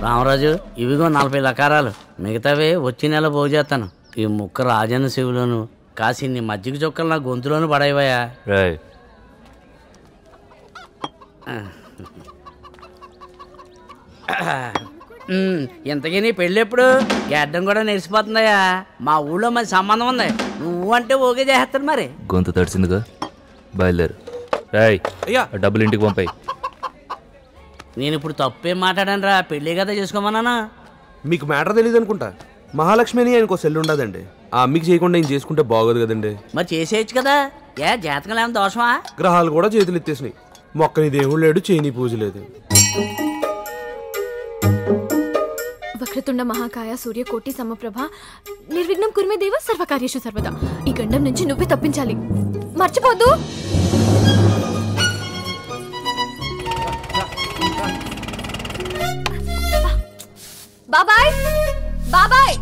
రామరాజు ఇవిగో 40 లకారాలు, మిగతావే వచ్చే నెల పోగు చేస్తాను. ఈ ముక్క రాజన్న శివులోను కాసిన్ని మజ్జిగ చొక్కలు నా గొంతులోను పడేవయా. ఇంతకీ నీ పెళ్ళి ఎప్పుడు? గడ్డం కూడా నెరిసిపోతుందయ్యా. మా ఊళ్ళో మరి సంబంధం ఉంది, నువ్వు అంటే ఓకే చేస్తాను. మరి గొంతు తడిసిందిగా, బయలుదేరు. అయ్యా డబ్బులు ఇంటికి పంపాయి. నేను ఇప్పుడు తప్పేం మాట్లాడాను రా, పెళ్ళి కదా చేసుకోమన్నానా? మీకు మ్యాటర్ తెలియదు అనుకుంటా. మహాలక్ష్మి అని ఆయనకు సెల్ ఉండదండి. ఆ అమ్మికి చేయకుండా నేను చేసుకుంటే బాగోదు కదండి. మరి చేసేయచ్చు కదా. ఏ జాతకం ఏమైనా దోషమా? గ్రహాలు కూడా చేతులు ఎత్తేసినాయి. మొక్కని దేవుడు లేడు, చేయని పూజ లేదు. వక్రతుండ మహాకాయ సూర్యకోటి సమప్రభ నిర్విఘ్నం కుర్మే దేవ సర్వకార్యేషు సర్వదా. ఈ గండం నుంచి నువ్వే తప్పించాలి, మర్చిపోద్దు. బాబాయ్ బాబాయ్,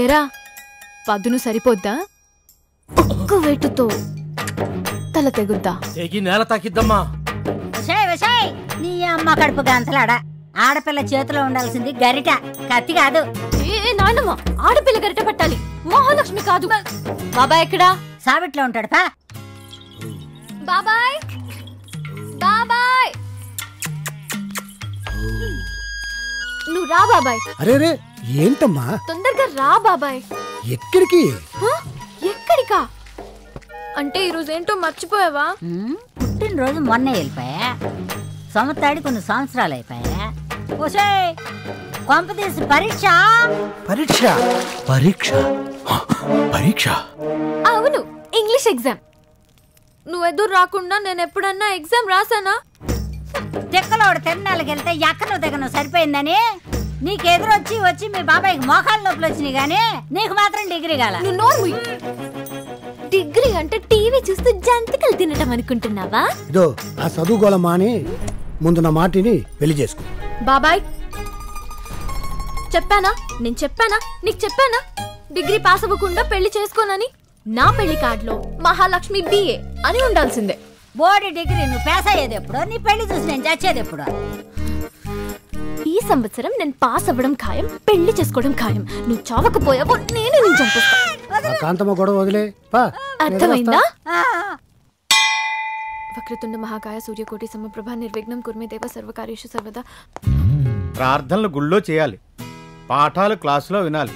ఏరా పద్దును సరిపోద్దా? ఒక్క వేటుతో తల తెగుద్దా? నేల తాకిద్దమ్మా. నీ అమ్మ కడుపు గంతలాడా. ఆడపిల్ల చేతిలో ఉండాల్సింది గరిట, కత్తి కాదు. నాయనమ్మ, ఆడపిల్ల గరిట పట్టాలి, మహాలక్ష్మి కాదు. బాబాయ్ ఎక్కడా? సావిట్లో ఉంటాడు పా. బాబాయ్ బాబాయ్, నువ్వు రా బాబాయ్. అరే ఏంటమ్మా? తొందరగా రా బాబాయ్. ఎక్కడికి? ఎక్కడికా అంటే ఈరోజు ఏంటో మర్చిపోయావా? పుట్టినరోజు మొన్న వెళ్ళిపోయా, సంవత్సరాడి కొన్ని సంవత్సరాలు అయిపోయా. కొంప తీసి పరీక్ష పరీక్ష పరీక్ష పరీక్ష అవును, ఇంగ్లీష్ ఎగ్జామ్. నువ్వు ఎదురు రాకుండా నేను ఎప్పుడన్నా ఎగ్జామ్ రాసానా? తెక్కలోడు తిరణాలకు వెళ్తే ఎక్కను దిగను సరిపోయిందని నీకు ఎదురొచ్చి వచ్చి మీ బాబాయ్కి మోకాళ్ళ నొప్పులు వచ్చినాయి గానీ నీకు మాత్రం డిగ్రీ కాల. డిగ్రీ అంటే టీవీ చూస్తూ జంతికలు తినటం అనుకుంటున్నావా? ఇదో ఆ చదువుకోవాలమ్మా అని ముందు నా మాటిని పెళ్లి చేసుకో. బాబాయ్ చెప్పానా? నేను చెప్పానా? నీకు చెప్పానా డిగ్రీ పాస్ అవ్వకుండా పెళ్లి చేసుకోనని? నా పెళ్లి కార్డులో మహాలక్ష్మి బిఏ అని ఉండాల్సిందే. బోర్డు డిగ్రీ నువ్వు పాస్ అయ్యేది ఎప్పుడు? నీ పెళ్లి చూసి నేను చచ్చేది ఎప్పుడు? ఈ సంవత్సరం నేను పాస్ అవ్వడం ఖాయం, పెళ్లి చేసుకోవడం ఖాయం. నువ్వు చావకపోయావో నేనే నేను చంపేస్తా. కాంతమ్మ గొడవ వదిలే. అర్థమైందా? వక్రతుండ మహాకాయ సూర్యకోటి సమప్రభ నిర్విఘ్నం కుర్మే దేవ సర్వకార్యేషు సర్వదా. ప్రార్థనలు గుళ్ళో చేయాలి, పాఠాలు క్లాసులో వినాలి,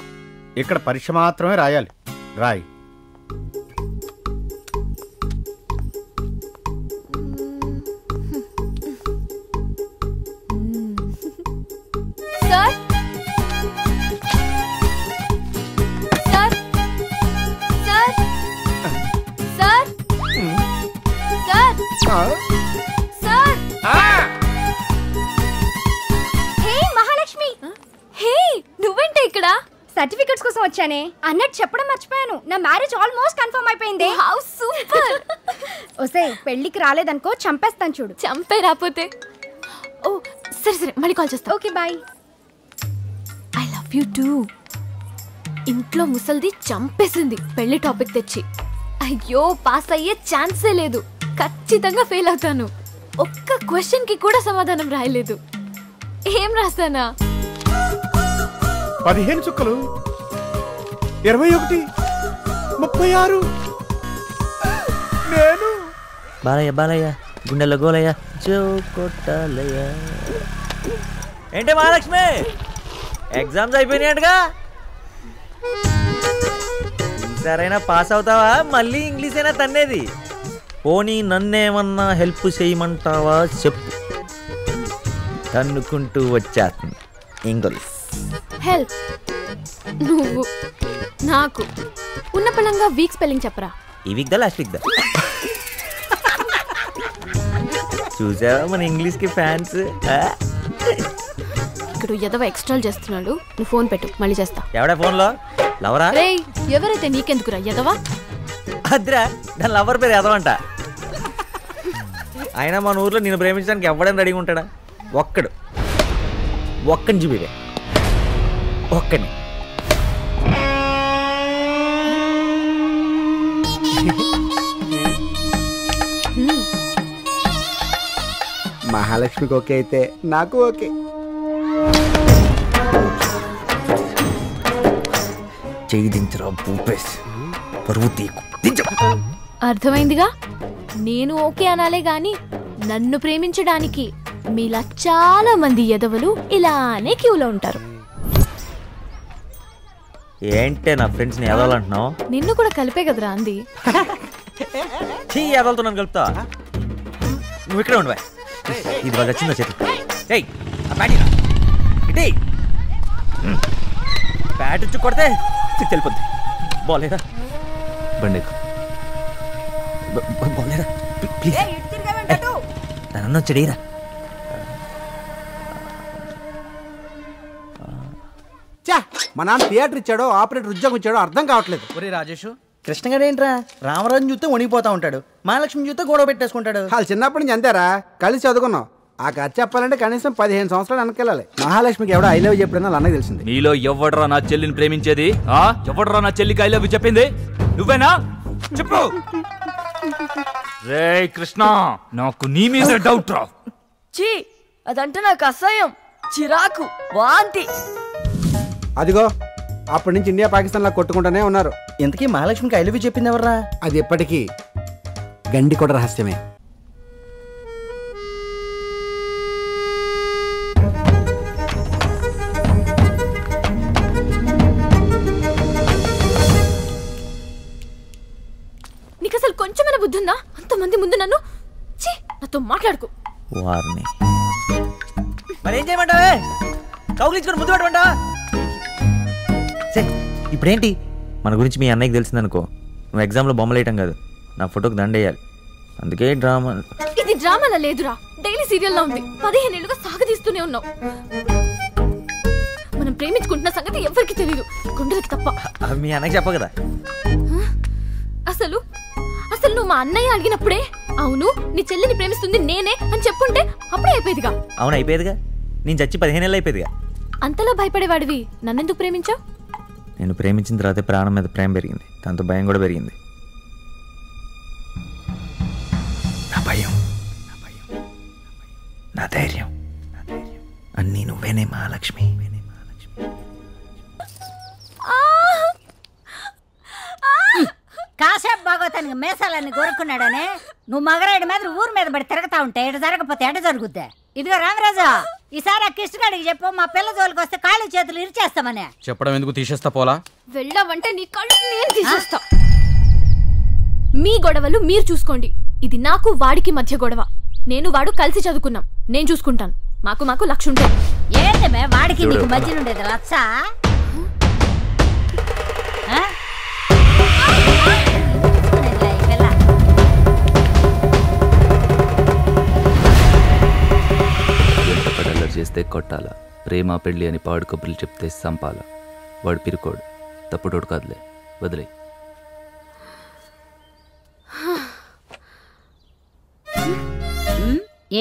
ఇక్కడ పరీక్ష మాత్రమే రాయాలి. రాయి. Sir sir sir sir sir sir. Hey Mahalakshmi, hey నువ్వేంటే ఇక్కడ? సర్టిఫికెట్స్ కోసం వచ్చానే. అన్నట్టు చెప్పడం మర్చిపోయాను, నా మ్యారేజ్ ఆల్మోస్ట్ కన్ఫర్మ్ అయిపోయింది. How super. ఓసే పెళ్ళికి రాలేదనుకో చంపేస్తాను చూడు. చంపే రాపోతే? ఓ సరే సరే, మళ్ళీ కాల్ చేస్తా. Okay bye. I love you too. ఇంట్లో ముసల్ది చంపేసింది పెళ్లి టాపిక్ తెచ్చి. అయ్యో పాస్ అయ్యే ఛాన్సే లేదు, ఖచ్చితంగా ఫెయిల్ అవుతాను. ఒక్క క్వశ్చన్ కి కూడా సమాధానం రాయలేదు. ఏం రాస్తానా? 15 చుక్కలు, 21, 36. నేను బాలయ్య బాలయ్య గుండెల్లో గోలయ్య జో కొట్టాలయ్య. ఏంటి మహాలక్ష్మి, ఎగ్జామ్స్ అయిపోయినాయటగా? ఈసారైనా పాస్ అవుతావా? మళ్ళీ ఇంగ్లీష్ అయినా తన్నేది. పోనీ నన్నేమన్నా హెల్ప్ చేయమంటావా చెప్పు. తన్నుకుంటూ వచ్చేస్తుంది ఇంగ్లీష్. హెల్ప్? నువ్వు నాకు ఉన్న పలంగా వీక్ స్పెల్లింగ్ చెప్పరా? ఈ వీక్ దా లాస్ట్ వీక్ దా? చూసావా మన ఇంగ్లీష్ కి ఫ్యాన్స్. ఇక్కడ ఎదవ ఎక్స్ట్రాల్ చేస్తున్నాడు. నువ్వు ఫోన్ పెట్టు, మళ్ళీ చేస్తా. ఎవడా ఫోన్లో? లవరా? రేయ్ ఎవరైతే నీకెందుకురా ఎదవా? అద్రా దాని లవర్ పేరు ఎదవంట. అయినా మన ఊర్లో నేను ప్రేమించడానికి ఎవడైనా రెడీగా ఉంటాడా? ఒక్కని చూపివే, ఒక్కని. మహాలక్ష్మికి ఓకే అయితే నాకు ఓకే. చెయ్యి దించరా భూపేష్, పరువు తీకు, దించు. అర్థమైందిగా, నేను ఓకే అనాలే గాని నన్ను ప్రేమించడానికి మీలా చాలా మంది ఎదవలు ఇలానే క్యూలో ఉంటారు. ఏంటే నా ఫ్రెండ్స్ ని ఎదవాలంటున్నావు? నిన్ను కూడా కలిపే కదరా అంది. చీ, ఎదలతో నన్ను కలుపుతా. నువ్వు ఇక్కడే ఉండవా? ఇది వాళ్ళు వచ్చిందా చేతి? బ్యాట్ ఇచ్చి కొడితే తెలిపోద్ది. బాలేరా బండి, బాలేరా ప్లీజ్. నన్ను చెడీరా. మా నాన్న థియేటర్ ఇచ్చాడో ఆపరేటర్ ఉద్యోగం ఇచ్చాడో అర్థం కావట్లేదు. ఒరే రాజేష్, కృష్ణ గారు ఏంట్రా రామరాజు చూస్తే వణిగిపోతా ఉంటాడు, మహాలక్ష్మి చూస్తే గొడవ పెట్టేసుకుంటాడు. వాళ్ళు చిన్నప్పటి నుంచి అంతేరా, కలిసి చదువుకున్నాం. ఆ కథ చెప్పాలంటే కనీసం 15 సంవత్సరాలు వెనకెళ్ళాలి. మహాలక్ష్మికి ఎవడో ఐ లవ్ చెప్పినా అన్నకి తెలిసింది. నీలో ఎవడరా నా చెల్లిని ప్రేమించేది? ఎవడరా నా చెల్లికి ఐ లవ్ చెప్పింది? నువ్వేనా? చెప్పు. రే కృష్ణ, నాకు నీ మీద డౌట్ రా. చీ, అదంటే నాకు అసహ్యం, చిరాకు, వాంతి. అదిగో అప్పటి నుంచి ఇండియా పాకిస్తాన్ లా కొట్టుకుంటూనే ఉన్నారు. ఇంతకీ మహాలక్ష్మికి ఐ లవ్ చెప్పింది ఎవర్రా? అది ఎప్పటికీ గండి కూడా రహస్యమే. నీకు అసలు కొంచెమైనా బుద్ధి ఉందా? అంతమంది ముందు నన్ను నాతో మాట్లాడుకో. వారిని మరేం చేయమంటావే? కౌగిలించుకొని ముద్దు పెట్టమంటావా? ఇప్పుడేంటి, మన గురించి మీ అన్నయ్యకి తెలిసిందనుకో, నువ్వు ఎగ్జామ్లో బొమ్మలు వేయటం కాదు, నా ఫోటోకి దండేయాలి. అందుకే డ్రామా. ఇది డ్రామాలా లేదురా, డైలీ సీరియల్లా ఉంది. 15 ఏళ్ళుగా సాగదీస్తూనే ఉన్నావు. మనం ప్రేమించుకుంటున్న సంగతి ఎవరికి తెలియదు, గుండెలకి తప్ప. మీ అన్నయ్యకి చెప్ప కదా. అసలు అసలు నువ్వు మా అన్నయ్య అడిగినప్పుడే అవును నీ చెల్లిని ప్రేమిస్తుంది నేనే అని చెప్పుంటే అప్పుడే అయిపోయేదిగా. అవును అయిపోయేదిగా, నేను చచ్చి 15 ఏళ్ళు అయిపోయేదిగా. అంతలా భయపడేవాడివి నన్నెందుకు ప్రేమించావు? నేను ప్రేమించిన తర్వాత ప్రాణం మీద ప్రేమ పెరిగింది, దాంతో భయం కూడా పెరిగింది. నా భయం, నా ధైర్యం అన్నీ నువ్వేనే మహాలక్ష్మి. కాసేపు బాగోతానికి మేసాలన్నీ కోరుకున్నాడనే నువ్వు మగరాయుడు మీద ఊరి మీద పడి తిరగతా ఉంటే ఎట జరగకపోతే ఎట జరుగుద్ది? ఇదిగో రామరాజు, ఈసారి ఆ కృష్ణగాడికి చెప్పు, మా పిల్ల జోలికి వస్తే కాళ్ళు చేతులు ఇరిచేస్తామనే. చెప్పడం ఎందుకు, తీసేస్తా పోలా. వెళ్ళావంటే నీ కళ్ళు నేను తీసేస్తా. మీ గొడవలు మీరు చూసుకోండి, ఇది నాకు వాడికి మధ్య గొడవ. నేను వాడు కలిసి చదువుకున్నాం, నేను చూసుకుంటాను. మాకు లక్ష ఉంటాయి. ఏంటమే వాడికి నీకు మధ్య ఉండేది లక్ష? చేస్తే కొట్టాల, ప్రేమ పెళ్ళి అని పాడు కబుర్లు చెప్తే సంపాల. వాడు పిరుకోడు, తప్పుడోడు కాదులే, వదిలే.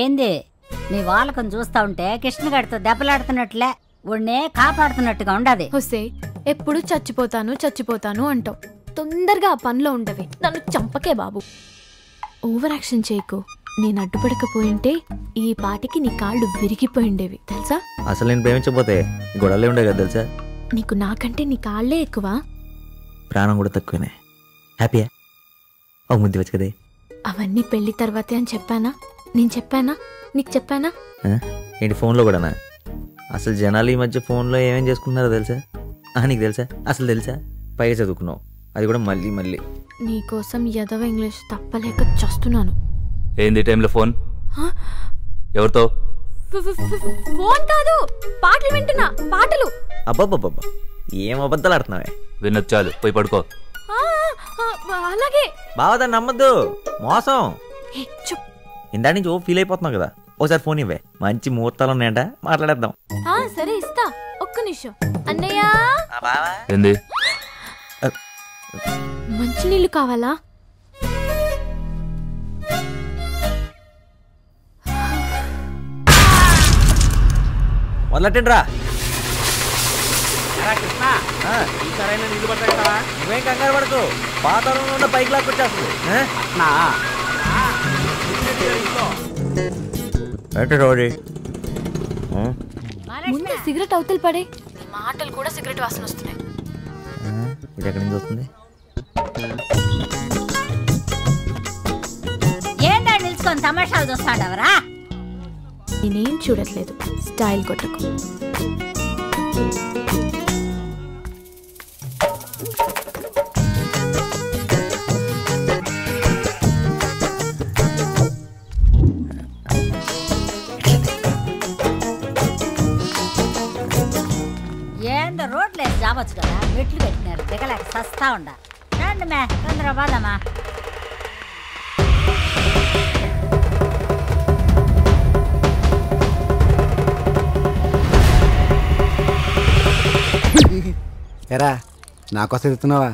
ఏంది నీ వాళ్ళకం చూస్తా ఉంటే కృష్ణగాడితో దెబ్బలాడుతున్నట్లే వాడినే కాపాడుతున్నట్టుగా ఉండదు. హుసే, ఎప్పుడు చచ్చిపోతాను అంటావు. తొందరగా ఆ పనిలో ఉండవి, నన్ను చంపకే బాబు. ఓవర్ యాక్షన్ చేయకు. నేను అడ్డుపడకపోయింటే ఈ పాటికి నీ కాళ్ళు విరిగిపోయిండేవి తెలుసా? అసలు నేను ప్రేమించకపోతే గొడవలే ఉండే కదా తెలుసా? నీకు నాకంటే నీ కాళ్లే ఎక్కువ, ప్రాణం కూడా తక్కువనే. హ్యాపీయా? ఒక ముద్దు వచ్చు కదే. అవన్నీ పెళ్లి తర్వాతే అని చెప్పానా? నేను చెప్పానా? నీకు చెప్పానా? ఏంటి ఫోన్లో కూడానా? అసలు జనాలు ఈ మధ్య ఫోన్లో ఏమేం చేసుకుంటున్నారో తెలుసా? నీకు తెలుసా? అసలు తెలుసా? పైగా చదువుకున్నావు, అది కూడా మళ్ళీ. నీకోసం ఎదవ ఇంగ్లీష్ తప్పలేక చస్తున్నాను. ఏంది టైంలో ఫోన్? ఎవరితో? ఫోన్ కాదు, పాటలు వింటున్నా. పాటలు. అబ్బాబ్బా, ఏం అబద్ధాలు ఆడుతున్నావే? విన్నది చాలు, పోయి పడుకో. అలాగే. బావదాన్ని నమ్మద్దు, మోసం. ఇందా నుంచి ఫీల్ అయిపోతున్నావు కదా, ఒకసారి ఫోన్ ఇవ్వే. మంచి ముహూర్తాలు ఉన్నాయంట, మాట్లాడేద్దాం. సరే ఇస్తా, ఒక్క నిమిషం. అన్నయ్య, ఏంది? మంచినీళ్ళు కావాలా? మొదలెట్టండిరా. నీళ్లు పడతా. నువ్వేం కంగారు పడకు, పాతాళంలో ఉన్న పైకి లాక్కొచ్చేస్తుంది. ముందు సిగరెట్ అవతల పడే. మాటలు కూడా సిగరెట్ వాసన వస్తున్నాయి. ఇది ఎక్కడి నుంచి వస్తుంది? ఏంటా నిల్చుకొని తమాషాలు చూస్తాడవరా? నేనేం చూడట్లేదు. స్టైల్ కొట్టకు. ఏందో రోడ్లు వేసి జావచ్చు కదా, మెట్లు పెట్టినారు, దిగలేక సస్తా ఉండ. రండి మే, తొందర బాదమ్మా. ఎరా నాకోసం ఎత్తున్నావా?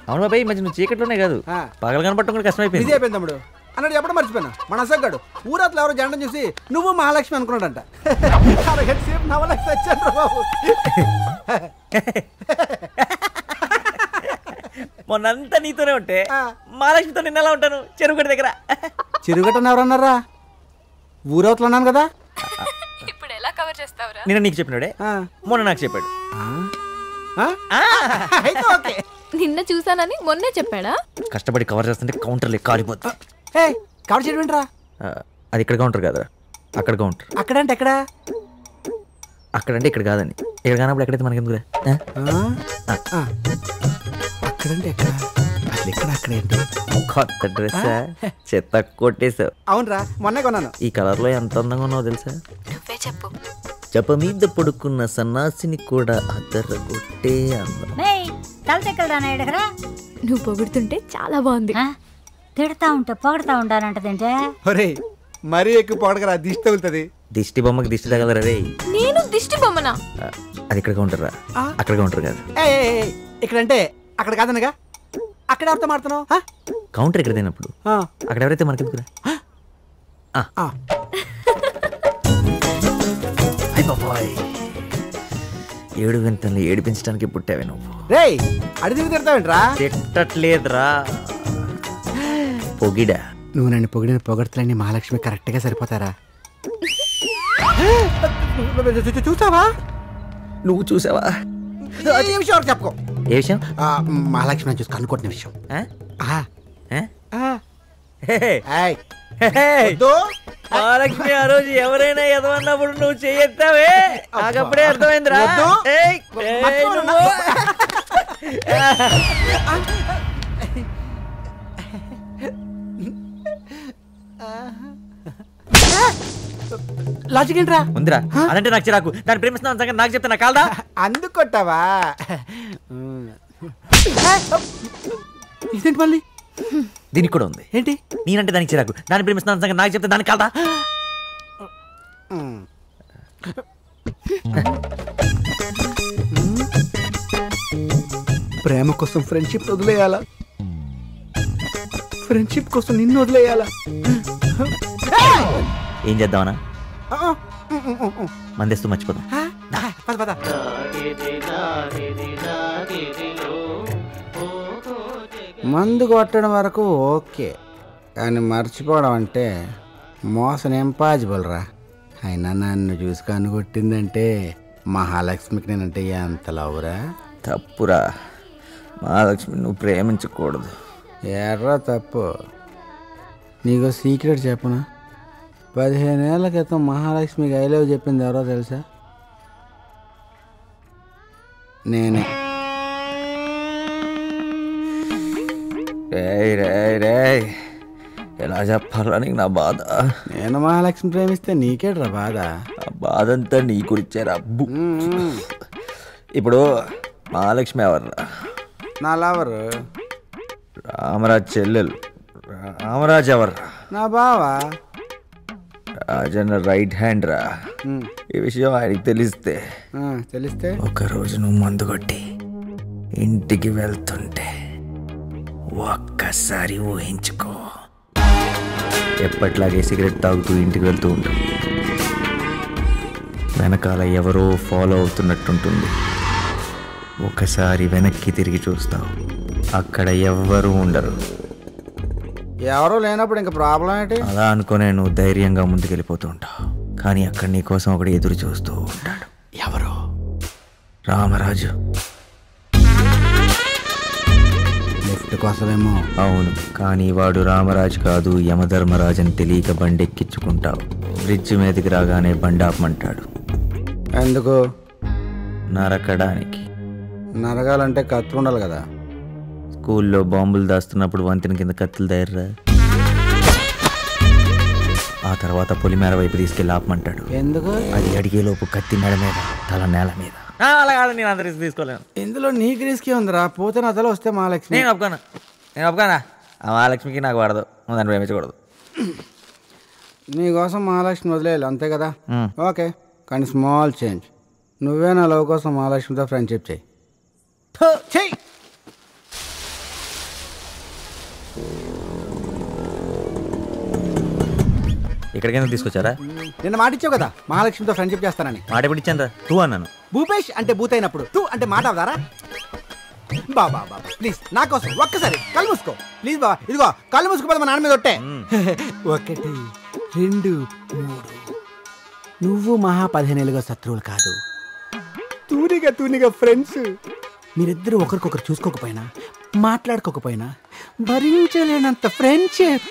అవును బాబాయ్, మధ్య నువ్వు చీకట్లోనే కాదు పగలు కనపడటం కూడా కష్టమైపోయింది. ఇది అయిపోయింది తమ్ముడు అన్నాడు. చెప్పడం మర్చిపోయినా, మన అసగ్గాడు ఊరట్లో ఎవరో జెండం చూసి నువ్వు మహాలక్ష్మి అనుకున్నాడంట. సేపు నవలక్ష్మి వచ్చాను బాబు. మొన్నంతా నీతోనే ఉంటే మహాలక్ష్మితో నిన్న ఎలా ఉంటాను? చెరువుగడ్డ దగ్గర. చెరువుగట్టని ఎవరన్నారా? ఊరవతలు అన్నాను కదా. ఇప్పుడు ఎలా కవర్ చేస్తావురా? నిన్న నీకు చెప్పినాడే, మొన్న నాకు చెప్పాడు. నిన్న చూసానని మొన్నే చెప్పాడా? కష్టపడి కవర్ చేస్తుంటే కౌంటర్లు కాలిపోతుంది. కవర్ చేయడం ఏంట్రా? అది ఇక్కడ కౌంటర్ కాదురా, అక్కడ కౌంటర్. అక్కడంటే ఎక్కడ? అక్కడంటే ఇక్కడ కాదండి. ఇక్కడ కానప్పుడు ఎక్కడైతే మనకి ఎందుకురా? అక్కడంటే ఎక్కడ? అసలు ఎక్కడ? అక్కడేంటి? కొత్త డ్రెస్ చెత్త కొట్టేసావు. అవునరా, మొన్నే కొన్నాను. ఈ కలర్ లో ఎంత అందంగా ఉన్నావు తెలుసా? నువ్వే చెప్పు. చెప్ప మీద పడుకున్న సన్నాసిని కూడా అద్దరగొట్టే అందం. నువ్వు పొగుడుతుంటే చాలా బాగుంది. తిడతా ఉంటే పొగడతా ఉంటానంటదేంటే. ఒరేయ్ మరీ ఎక్కువ పొగడకరా, దిష్టి తగులుతుంది. దిష్టి బొమ్మకి దిష్టి తగలరా రే? నేను దిష్టి బొమ్మనా? అది ఇక్కడ కౌంటర్ రా, అక్కడ కౌంటర్ కాదు. ఇక్కడంటే అక్కడ కాదనగా. అక్కడ ఎవరితో మాడుతున్నావు? కౌంటర్ ఇక్కడ తినప్పుడు అక్కడ ఎవరైతే మనకి ఎందుకురా? ఏడు వింతల్ని ఏడిపించడానికి పుట్టావే నువ్వు. రేయ్ అడిగి తిడతావేంట్రా? తిట్టట్లేదురా, పొగిడా. నువ్వు నన్ను పొగిడిన పొగడతలన్నీ మహాలక్ష్మి కరెక్ట్ గా సరిపోతారా? చూసావా? నువ్వు చూసావా? ఏ విషయం చెప్పుకో. ఏ విషయం? మహాలక్ష్మి చూసి కనుక్కుంటున్న విషయం. మహాలక్ష్మి ఆ రోజు ఎవరైనా ఎదవన్నప్పుడు నువ్వు చెయ్యొద్దావే, నాకప్పుడే అర్థమైందిరా. లాజిక్ ఏంట్రా? ఉందిరా, అదంటే నాకు చిరాకు. దాన్ని ప్రేమిస్తున్నాను సంగతి నాకు చెప్తే నా కాల్దా? అందుకొట్టావా? ఇదేంటి మళ్ళీ? దీనికి కూడా ఉంది. ఏంటి? నేనంటే దానికి చిరాకు, దాన్ని ప్రేమిస్తున్నాను సంగతి నాకు చెప్తే దానికి కాల్దా? ప్రేమ కోసం ఫ్రెండ్షిప్ వదిలేయాలా? ఫ్రెండ్షిప్ కోసం నిన్ను వదిలేయాలా? ఏం చేద్దామనా? మందేస్తూ మర్చిపోదాం. మందు కొట్టడం వరకు ఓకే, కానీ మర్చిపోవడం అంటే మోసం ఇంపాసిబుల్ రా. అయినా నన్ను చూసి కనుగొట్టిందంటే మహాలక్ష్మికి నేనంటే ఎంత లవ్రా? తప్పురా, మహాలక్ష్మి నువ్వు ప్రేమించకూడదు. ఎర్రా తప్పు. నీకు సీక్రెట్ చెప్పనా? 15 ఏళ్ల క్రితం మహాలక్ష్మికి ఐ లవ్ చెప్పింది ఎవరో తెలుసా? నేనే. ఎలా చెప్పాలా నీకు నా బాధ? నేను మహాలక్ష్మి ప్రేమిస్తే నీకేట్రా బాధ? ఆ బాధ అంతా నీ గురించే రబ్బు. ఇప్పుడు మహాలక్ష్మి ఎవర్రా? నా లవర్. రామరాజ్ చెల్లెలు. రామరాజ్ ఎవర్రా? నా బావా. రాజన్న రైట్ హ్యాండ్ రా. ఈ విషయం ఆయనకి తెలిస్తే ఒకరోజు నువ్వు మందు కొట్టి ఇంటికి వెళ్తుంటే ఒక్కసారి ఊహించుకో, ఎప్పట్లాగే సిగరెట్ తాగుతూ ఇంటికి వెళ్తూ ఉంటుంది. వెనకాల ఎవరో ఫాలో అవుతున్నట్టుంటుంది. ఒకసారి వెనక్కి తిరిగి చూస్తావు, అక్కడ ఎవ్వరూ ఉండరు. ఎవరో లేనప్పుడు ఇంకా ప్రాబ్లం ఏంటి? అలా అనుకునే నువ్వు ధైర్యంగా ముందుకెళ్ళిపోతూ ఉంటావు, కానీ అక్కడ నీ కోసం ఒకటి ఎదురు చూస్తూ ఉంటాడు. ఎవరు? రామరాజు. లిఫ్ట్ కోసమేమో. అవును, కానీ వాడు రామరాజు కాదు, యమధర్మరాజు అని తెలియక బండెక్కించుకుంటావు. బ్రిడ్జ్ మీదకి రాగానే బండాపమంటాడు. ఎందుకు? నరకడానికి. నరగాలంటే కత్తి ఉండాలి కదా. స్కూల్లో బాంబులు దాస్తున్నప్పుడు వంతెన కింద కత్తులు తయారురా. ఆ తర్వాత పొలిమేర వైపు తీసుకెళ్ళి ఆపమంటాడు. ఎందుకు? అది అడిగేలోపు కత్తి మెడ మీద, తల నేల మీద. అలా కాదు, నేను అంత రిస్క్ తీసుకోలేను. ఇందులో నీకు రిస్క్ ఉందిరా. పోతే నా తల వస్తే మహాలక్ష్మి. నేను ఒప్పుకోనా. ఆ మహాలక్ష్మికి నాకు పడదు, దాన్ని ప్రేమించకూడదు. నీకోసం మహాలక్ష్మి వదిలేయాలి అంతే కదా. ఓకే, కానీ స్మాల్ చేంజ్. నువ్వే నా లవ్ కోసం మహాలక్ష్మితో ఫ్రెండ్షిప్ చేయి. ఇక్కడికైనా తీసుకొచ్చారా? నిన్న మాట ఇచ్చావు కదా మహాలక్ష్మితో ఫ్రెండ్షిప్ చేస్తానని. మాట ఎప్పుడు ఇచ్చాను రా? టూ అన్నాను. భూపేష్ అంటే బూత్ అయినప్పుడు టూ అంటే మాట అవుతారా? బాబా ప్లీజ్ నా కోసం ఒక్కసారి కళ్ళు మూసుకో ప్లీజ్ బాబా. ఇదిగో కళ్ళు మూసుకోపోతే మా నాన్న మీద ఒట్టే. 1 2 3. నువ్వు మహా 15 ఏళ్ళుగా శత్రువులు కాదు, తూనిగా ఫ్రెండ్స్. మీరిద్దరు ఒకరికొకరు చూసుకోకపోయినా, మాట్లాడుకోకపోయినా భరించలేనంత ఫ్రెండ్షిప్.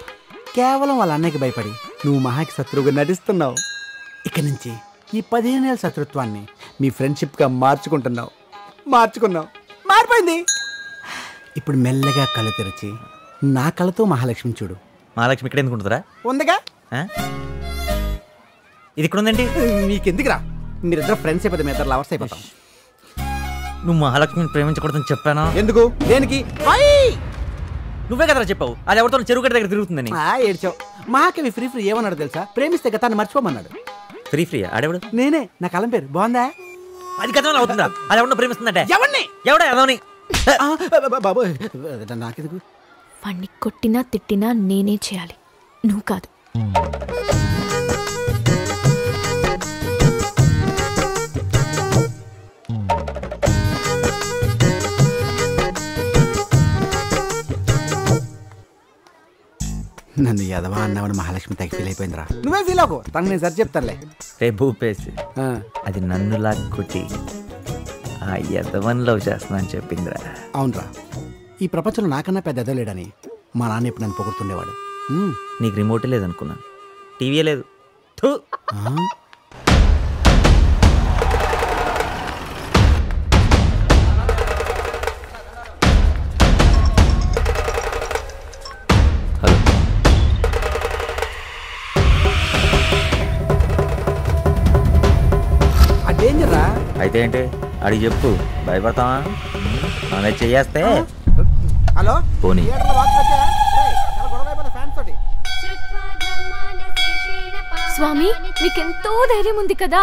కేవలం వాళ్ళ అన్నయ్యకి భయపడి నువ్వు మహాకి శత్రువుగా నటిస్తున్నావు. ఇక నుంచి ఈ 15 ఏళ్ళ శత్రుత్వాన్ని మీ ఫ్రెండ్షిప్గా మారిపోయింది. ఇప్పుడు మెల్లగా కళ్ళు తెరిచి నా కళ్ళతో మహాలక్ష్మి చూడు. మహాలక్ష్మి ఇక్కడ ఎందుకు ఉంటుందిరా? ఉందిగా. ఇది ఇక్కడ ఉందండి. నీకెందుకురా? మీరిద్దరు ఫ్రెండ్స్ అయిపోతే మీ ఇద్దరు లవర్స్ అయిపోతాం. నువ్వు మహాలక్ష్మిని ప్రేమించకూడదని చెప్పానా? ఎందుకు? దేనికి? నువ్వే కదరా చెప్పావు అది ఎవరితో చెరువు గడ్డ దగ్గర తిరుగుతుందని. ఏడ్చావు. మహాకవి ఫ్రీ ఏమన్నాడు తెలుసా? ప్రేమిస్తే గతాన్ని మర్చిపోమన్నాడు. ఫ్రీ ఆడేవాడు నేనే. నా కలం పేరు బాగుందా? అది గతంలో అవుతుందా? అది ఎవరినో ప్రేమిస్తుందంటే. ఎవరిని? ఎవడని బాబు నాకెందుకు? వాణ్ణి కొట్టినా తిట్టినా నేనే చేయాలి, నువ్వు కాదు. నన్ను యదవా అన్నావని మహాలక్ష్మి తగ్గి ఫీల్ అయిపోయిందిరా. నువ్వే ఫీల్ అవ్వకు, తనకు నేను సరి చెప్తానులే. రే భూపేసి, అది నన్ను లాక్కొట్టి ఆ యదవని లవ్ చేస్తున్నా అని చెప్పిందిరా. అవునరా, ఈ ప్రపంచంలో నాకన్నా పెద్ద ఎదలేడని మా నాన్న ఎప్పుడు నన్ను పొగుడుతుండేవాడు. నీకు రిమోటే లేదనుకున్నాను, టీవీయే లేదు. డేంజరా అయితే ఏంటి అడిగి చెప్పు, భయపడతావా? అనేది చెయ్యేస్తే. హలో పోనీ. స్వామి మీకెంతో ధైర్యం ఉంది కదా,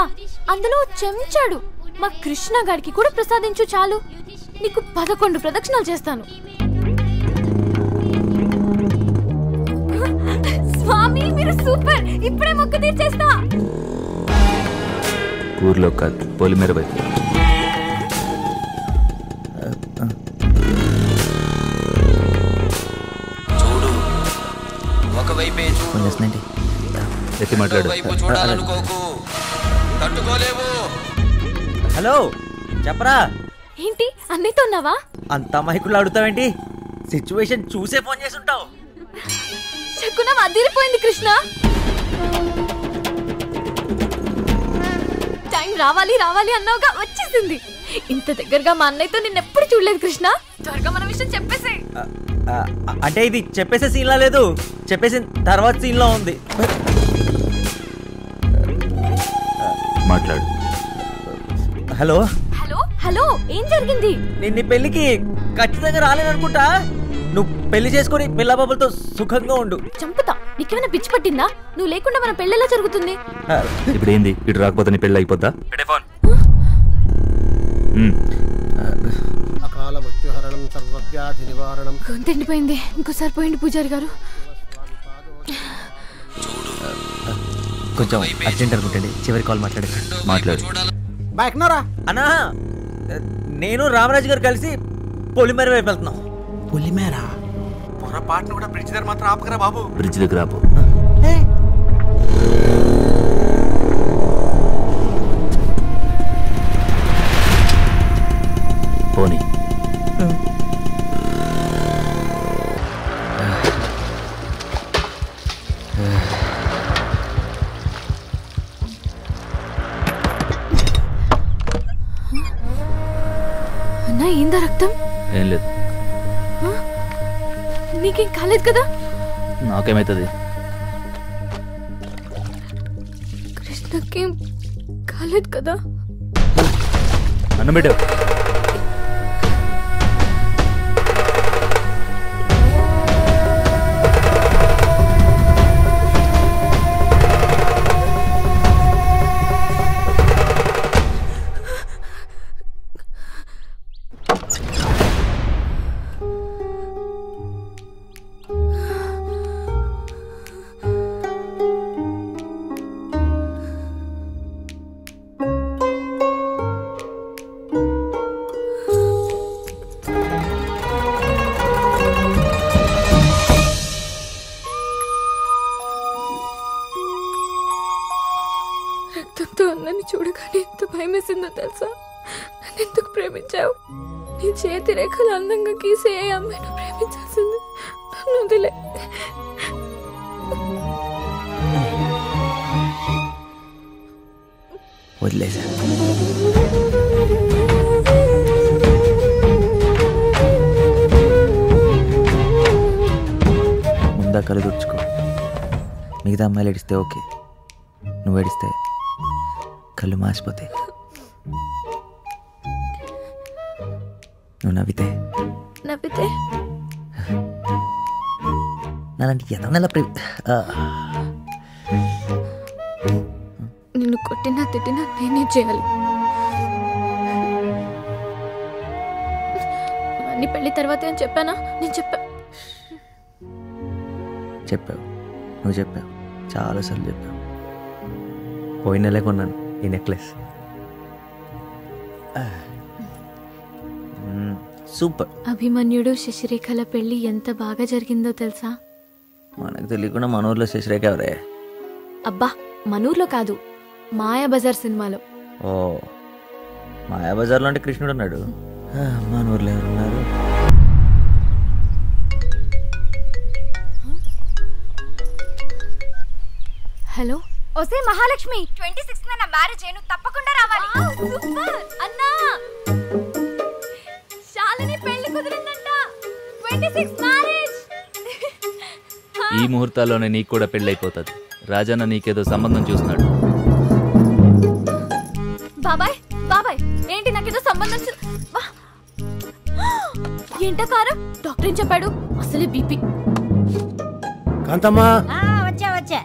అందులో చెంచాడు మా కృష్ణ గారికి కూడా ప్రసాదించు చాలు. నీకు 11 ప్రదక్షిణాలు చేస్తాను. స్వామి మీరు సూపర్, ఇప్పుడే మొక్కు తీర్చేస్తా. ఊర్లో కాదు, పొలిమేర వైపు. చూడు ఒకవైపే చూడు, ఎత్తి మాట్లాడు. హలో చెప్పరా. ఏంటి అన్నయ్యతో ఉన్నావా? అంత మైకులు అడుగుతావేంటి? సిచ్యువేషన్ చూసే ఫోన్ చేసి ఉంటావు. శకునం అదిరిపోయింది కృష్ణ. టైం రావాలి అన్నావుగా, వచ్చేసింది. ఇంత దగ్గరగా మా అన్నయ్యతో నిన్నెప్పుడు చూడలేదు కృష్ణ. త్వరగా మన విషయం చెప్పేసే. అంటే ఇది చెప్పేసే సీన్లా లేదు, చెప్పేసిన తర్వాత సీన్లో ఉంది. మాట్లాడు. హలో హలో హలో ఏం జరిగింది? నేను నీ పెళ్ళికి ఖచ్చితంగా రాలేననుకుంటా. నువ్వు పెళ్లి చేసుకుని పిల్లబాబులతో సుఖంగా ఉండు. చంపుతా. నీకేమైనా పిచ్చి పట్టిందా? నువ్వు లేకుండా మన పెళ్ళెలా జరుగుతుంది? ఇప్పుడు ఏంది, ఇటు రాకపోతే నీ పెళ్ళి అయిపోద్దా? గొంతెండిపోయింది. ఇంకోసారి పోయింది పూజారి గారు. కొంచెం అర్జెంట్ అనుకుంటండి, చివరి కాల్ మాట్లాడు. అన్నా నేను రామరాజు గారు కలిసి పొలిమేర వైపు వెళ్తున్నాం. పొలిమేర పాటను కూడా బ్రిడ్జ్ దగ్గర మాత్రం ఆపకరా బాబు. బ్రిడ్జ్ దగ్గర ఆపు. పోనీ. అన్నా ఏందా రక్తం? ఏం లేదు. నీకేం కాలేదు కదా? నాకేమైతుంది? కృష్ణకేం కాలేదు కదా? అన్నం పెట్టు. రక్తంతో అన్నని చూడగానే ఎంత భయం వేసిందో తెలుసా? నన్ను ఎందుకు ప్రేమించావు? నీ చేతి రేఖలు అందంగా గీసే ఏ అమ్మాయిని ప్రేమించాల్సింది. నన్ను వదిలే. వదిలేసా. ముందా కళ్ళు తుడుచుకో. మిగతా అమ్మాయిలు ఏడిస్తే ఓకే, నువ్వు ఏడిస్తే కళ్ళు మాసిపోతాయి. నువ్వు నవ్వితే నాలాంటి ఎదనెల నిన్ను కొట్టినా తిట్టినా నేనే చేయాలి. అన్ని పెళ్లి తర్వాతే అని చెప్పానా? నేను చెప్పావు, నువ్వు చెప్పావు, చాలాసార్లు చెప్పావు. పోయిన నెలే కొన్నాను ఈ నెక్లెస్. సూపర్. అభిమన్యుడు శశిరేఖల పెళ్లి ఎంత బాగా జరిగిందో తెలుసా? మనకు తెలియకుండా మన ఊర్లో శశిరేఖ ఎవరే? అబ్బా, మనూర్లో కాదు, మాయాబజార్ సినిమాలో. ఓ, మాయాబజార్లో అంటే కృష్ణుడు అన్నాడు. మన ఊర్లో ఎవరున్నారు? హలో. ఓసే మహాలక్ష్మి, 26న నా మ్యారేజ్, నువ్వు తప్పకుండా రావాలి. సూపర్ అన్నా, శాలిని పెళ్లి కుదిరిందంట. 26 మ్యారేజ్. ఈ ముహూర్తాల్లోనే నీకు కూడా పెళ్ళైపోతుంది. రాజన్న నీకేదో సంబంధం చూస్తున్నాడు. బాబాయ్ బాబాయ్, ఏంటి నాకేదో సంబంధం ఏంటో కారం? డాక్టర్ ఏం చెప్పాడు? అసలే బీపీ. కాంతమ్మా, వచ్చా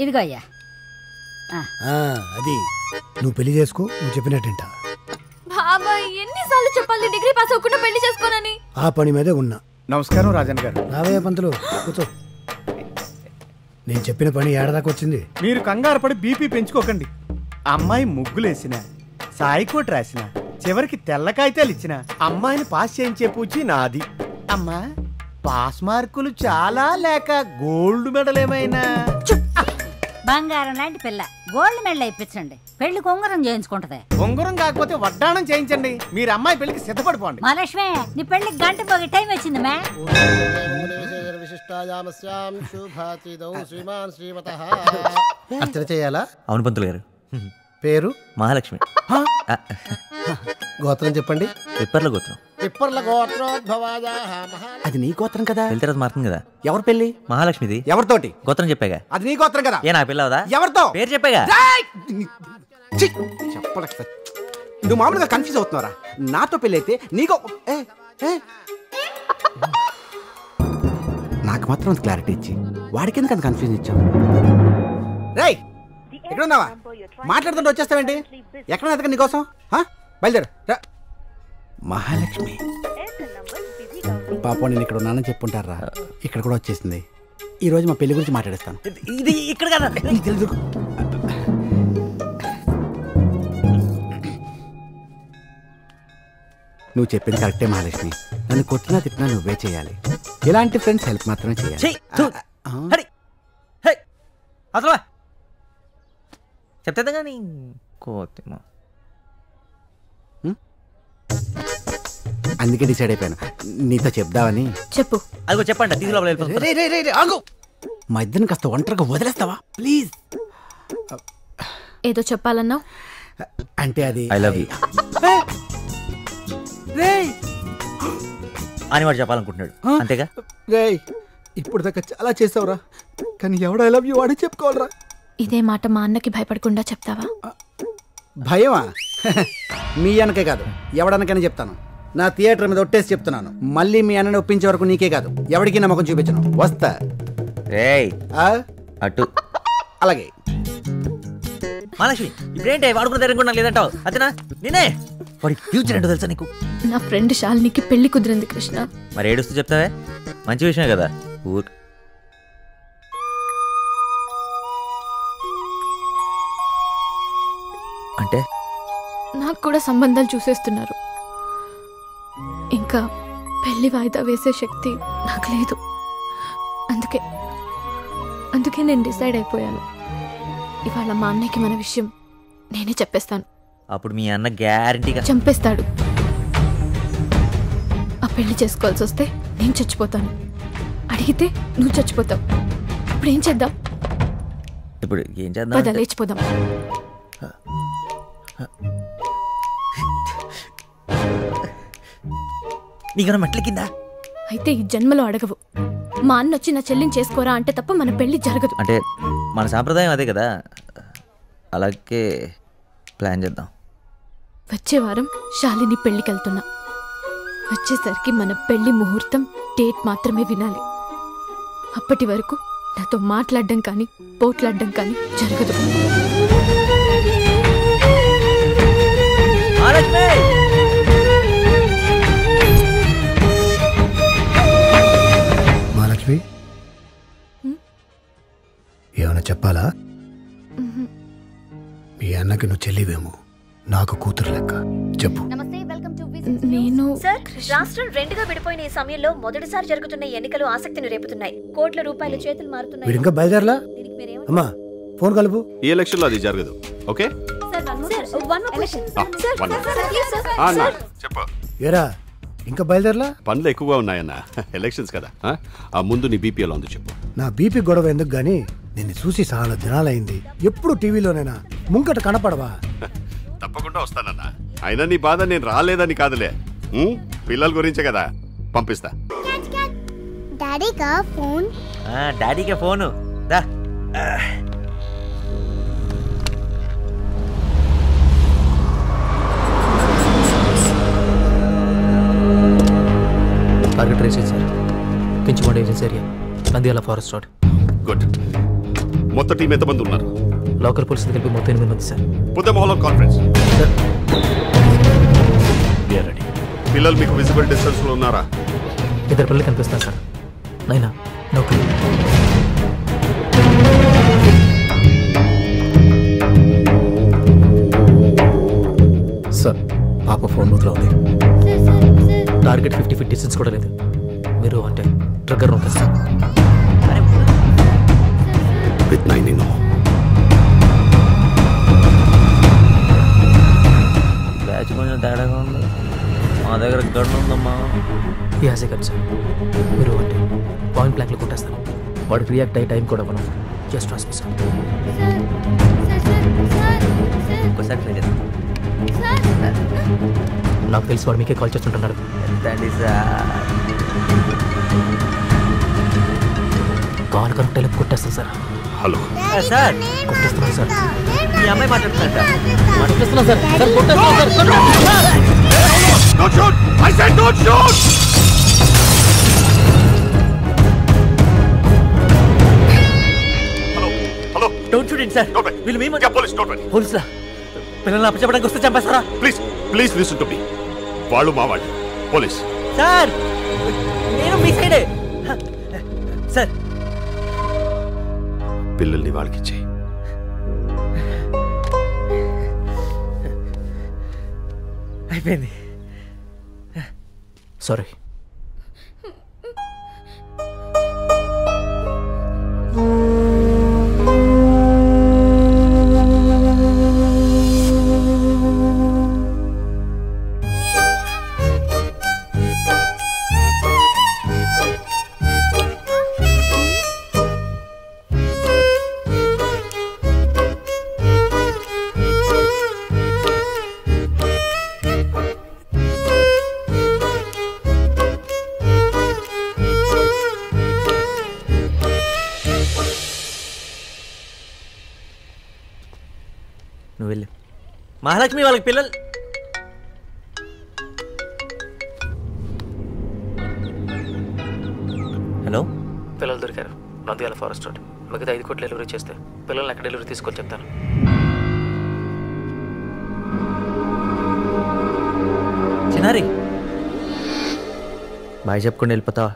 ఇదిగో అయ్యా. అది నువ్వు పెళ్లి చేసుకో, నువ్వు చెప్పినట్టంట. బాబాయ్, ఎన్నిసార్లు చెప్పాలి డిగ్రీ పాస్ అవ్వకుండా పెళ్లి చేసుకోనని? ఆ పని మీదే ఉన్నా. నమస్కారం రాజన్ గారు. రావయ్య పంతులు, కూర్చో. నేను చెప్పిన పని ఏడదాకా వచ్చింది. మీరు కంగారు పడి బీపీ పెంచుకోకండి. అమ్మాయి ముగ్గులేసిన, సాయికోట్ రాసిన, చివరికి తెల్ల కాగితాలు ఇచ్చిన అమ్మాయిని పాస్ చేయించే పూచి నాది. అమ్మా, పాస్ మార్కులు చాలా లేక గోల్డ్ మెడల్ ఏమైనా? బంగారం లాంటి పిల్ల, గోల్డ్ మెడల్ ఇప్పించండి, పెళ్లి ఉంగరం చేయించుకుంటది. ఉంగరం కాకపోతే వడ్డాణం చేయించండి. మీరు అమ్మాయి పెళ్లికి సిద్ధపడిపోండి. మహాలక్ష్మి, నీ పెళ్లికి గంట పోగి టైం వచ్చింది మే. అర్చన చేయాలా? అవును పంతులు గారు. పేరు మహాలక్ష్మి. గోత్రం చెప్పండి. పిప్పర్ల గోత్రం. పిప్పర్ల గోత్రోద్భవాయ. అది నీ గోత్రం కదా? పెళ్లి తర్వాత మారుతుంది కదా. ఎవరి పెళ్లి? మహాలక్ష్మిది. ఎవరితోటి? గోత్రం చెప్పాగా. అది నీ గోత్రం కదా? ఏ నా పిల్లవదా? ఎవరితో? పేరు చెప్పాగా. చెప్పలేక నువ్వు మామూలుగా కన్ఫ్యూజ్ అవుతున్నారా? నాతో పెళ్లి అయితే నీకో నాకు మాత్రం అంత క్లారిటీ ఇచ్చి వాడికి ఎందుకు అంత కన్ఫ్యూజన్ ఇచ్చావు? రేయ్, ఎక్కడున్నావా? మాట్లాడుతుంటే వచ్చేస్తావేంటి? ఎక్కడ ఎదక నీకోసం? బయలుదేరు. మహాలక్ష్మి పాపం నేను ఇక్కడ ఉన్నానని చెప్పుంటారా? ఇక్కడ కూడా వచ్చేసింది. ఈ రోజు మా పెళ్లి గురించి మాట్లాడేస్తాను. ఇది ఇక్కడ కదా తెలుసు. నువ్వు చెప్పింది కరెక్టే మహాలక్ష్మి. నన్ను కొట్టినా తిట్టినా నువ్వే చేయాలి. ఇలాంటి ఫ్రెండ్స్ హెల్ప్ మాత్రమే చేయాలి. అసలు చెప్తే కానీ కోతిమా. అందుకే డిసైడ్ అయిపోయాను నీతో చెప్దామని. చెప్పు. అదిగో చెప్పండి, తీసి లోపల వెళ్ళిపోతాను. ఆగు, మా ఇద్దరిని కాస్త ఒంటరిగా వదిలేస్తావా ప్లీజ్? ఏదో చెప్పాలన్నావు. అంటే అది ఐ లవ్ యూ అని వాడు చెప్పాలనుకుంటున్నాడు, అంతేగా? రేయ్ ఇప్పుడు దాకా చాలా చేసావురా, కానీ ఎవడు ఐ లవ్ యూ వాడే చెప్పుకోవాలరా. ఇదే మాట మా అన్నకి భయపడకుండా చెప్తావా? భయమా? మీ అన్నకే కాదు ఎవడనకైనా చెప్తాను. నా థియేటర్ మీద ఒట్టేసి చెప్తున్నాను, మళ్ళీ మీ అన్నని ఒప్పించే వరకు నీకే కాదు ఎవడికి నమ్మకం చూపించను. వస్తా. అటు అలాగే. మహాలక్ష్మి ఇప్పుడేంటి వాడుకున్న దగ్గర లేదంటావు? అదేనా నేనే వాడి ఫ్యూచర్ ఏంటో తెలుసా నీకు? నా ఫ్రెండ్ శాలినికి పెళ్లి కుదిరింది కృష్ణ. మరి ఏడుస్తూ చెప్తావే, మంచి విషయం కదా. ఊరు అంటే నాకు కూడా సంబంధాలు చూసేస్తున్నారు. ఇంకా పెళ్లి వాయిదా వేసే శక్తి నాకు లేదు. అందుకే నేను డిసైడ్ అయిపోయాను. ఇవాళ మా అన్నయ్యకి మన విషయం నేనే చెప్పేస్తాను. అప్పుడు మీ అన్న గ్యారంటీగా చంపేస్తాడు. ఆ పెళ్లి చేసుకోవాల్సి వస్తే నేను చచ్చిపోతాను, అడిగితే నువ్వు చచ్చిపోతావు. ఇప్పుడు ఏం చేద్దాం? ఇప్పుడు ఏం చేద్దాం? పద లేచిపోదాం. నీకన్నా మెట్ల కింద అయితే ఈ జన్మలో అడగవు. మా అన్న వచ్చి నా చెల్లిని చేసుకోరా అంటే తప్ప మన పెళ్లి జరగదు. అంటే మన సాంప్రదాయం అదే కదా, అలాగే ప్లాన్ చేద్దాం. వచ్చే వారం శాలిని పెళ్లికి వెళ్తున్నా. వచ్చేసరికి మన పెళ్లి ముహూర్తం డేట్ మాత్రమే వినాలి. అప్పటి వరకు నాతో మాట్లాడడం కానీ పోట్లాడడం కానీ జరగదు. మహాలక్ష్మి ఏమైనా చెప్పాలా? మీ అన్నకి నువ్వు చెల్లివేమో, నాకు కూతురు లెక్క. చెప్పు. నేను రాష్ట్రం రెండుగా విడిపోయిన ఈ సమయంలో మొదటిసారి జరుగుతున్న ఎన్నికలు ఆసక్తిని రేపుతున్నాయి. కోట్ల రూపాయల చేతులు మారుతున్నాయి. వీడు ఇంకా బయలుదేరలా? అమ్మా ఫోన్ కలుపు. ఈ ఎలక్షన్ లో అది జరగదు. ఓకే చెప్పు. ఏరా ఇంకా బయలుదేరలా? పనులు ఎక్కువగా ఉన్నాయన్న, ఎలక్షన్స్ కదా. ఆ ముందు నీ బీపీ ఎలా ఉందో చెప్పు. నా బీపీ గొడవ ఎందుకు గానీ నిన్ను చూసి చాలా దినాలైంది. ఎప్పుడు టీవీలోనైనా ముంగట కనపడవా? తప్పకుండా వస్తానన్నా. అయినా నీ బాధ నేను రాలేదని కాదులే, పిల్లల గురించే కదా. పంపిస్తా. డాడీకే ఫోను దా. టార్గెట్ రేస్ సార్, పెంచుకోండి agency area, Nandyal forest road. Good. మొత్తం టీం ఎంతమంది ఉన్నారు? లోకల్ పోలీసులు కలిపి మొత్తం 8 మంది సార్. పుద్దమోహంలో కాన్ఫరెన్స్. పిల్లలు మీకు విజిబుల్ డిస్టెన్స్ లో ఉన్నారా? 2 పిల్లలు కనిపిస్తున్నారు సార్. నైనా నో క్లూ. సార్ పాప ఫోన్ బూత్లో ఉంది. టార్గెట్ 50 ఫీట్ డిస్టెన్స్ కూడా లేదు. మీరు అంటే ట్రిగ్గర్ నొక్కారు సార్. విత్ 9 బ్యాచ్ కొంచెం తేడాగా ఉంది. మా దగ్గర గన్ను ఉందమ్మా. యాసే కదా సార్, మీరు అంటే పాయింట్ బ్లాంక్లో కొట్టేస్తాను. వాడికి రియాక్ట్ అయ్యే టైం కూడా మనం జస్ట్ ట్రస్ట్ మీ సార్. ఇంకోసారి ట్రై చేద్దాం. నాకు తెలిసి వాడు మీకే కాల్ చేస్తుంటున్నాడు. కాల్ కరెక్ట్ టైం కొట్టేస్తాను సార్. హలో సార్, కొట్టేస్తున్నాను సార్. మీ అమ్మాయి మాట్లాడుతున్నాడు. కొట్టేస్తున్నాను సార్. సార్ కొట్టేస్తున్నాను sir. Don't shoot! I said don't shoot! Hello don't shoot it sir. వీళ్ళు మేము పోలీస్ డోంట్ వరీ. పోలీసులా? పిల్లల్ని అప్పచెప్పడానికి వస్తే చంపేస్తారా? Please listen to me. వాళ్ళు మా వాళ్ళు. పోలీస్ సార్, నేను మీ సైడే సార్. పిల్లల్ని వాళ్ళకి ఇచ్చేయి. అయిపోయింది. సారీ. నువ్వు వెళ్ళి మహాలక్ష్మి వాళ్ళకి పిల్లలు. హలో, పిల్లలు దొరికారు నంద్యాల ఫారెస్ట్ రోడ్. మిగతా 5 కోట్లు డెలివరీ చేస్తే పిల్లల్ని ఎక్కడ డెలివరీ తీసుకొని చెప్తాను. చిన్నారి బాయ్ చెప్పుకొని వెళ్ళిపోతావా?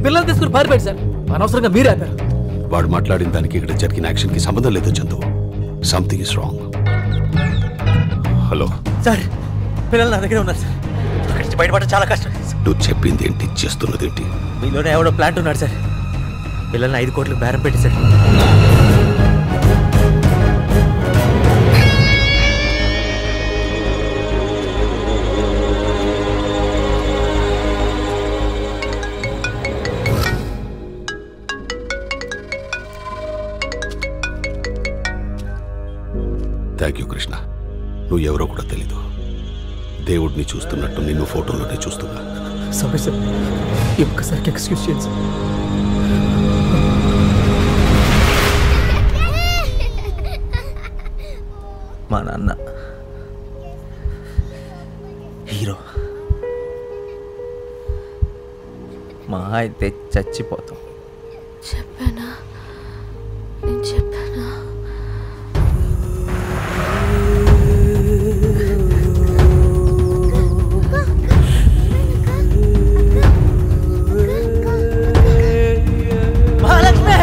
పిల్లలు తీసుకుని పారిపోయాడు సార్. అనవసరంగా మీరు ఆపారు. వాడు మాట్లాడిన దానికి ఇక్కడ జరిగిన యాక్షన్ కి సంబంధం లేదు Chandu. Something is wrong. Hello sir, పిల్లలు నా దగ్గర ఉన్నారు సార్. అక్కడి నుంచి బయటపడడం చాలా కష్టం. నువ్వు చెప్పింది ఏంటి, చేస్తున్నది ఏంటి? మీలోనే ఎవడో ప్లాంట్ ఉన్నాడు సార్. పిల్లల్ని 5 కోట్లకు బేరం పెట్టి సార్. Thank you Krishna. నువ్వు ఎవరో కూడా తెలీదు. దేవుడిని చూస్తున్నట్టు నిన్ను ఫోటోలోనే చూస్తున్నా. సారీ సార్, ఈ ఒక్కసారికి ఎక్స్క్యూజ్ చేయండి సార్. మా నాన్న హీరో. మా అయితే చచ్చిపోతాం. చెప్పానా? నేను చెప్పానా? మహాలక్ష్మి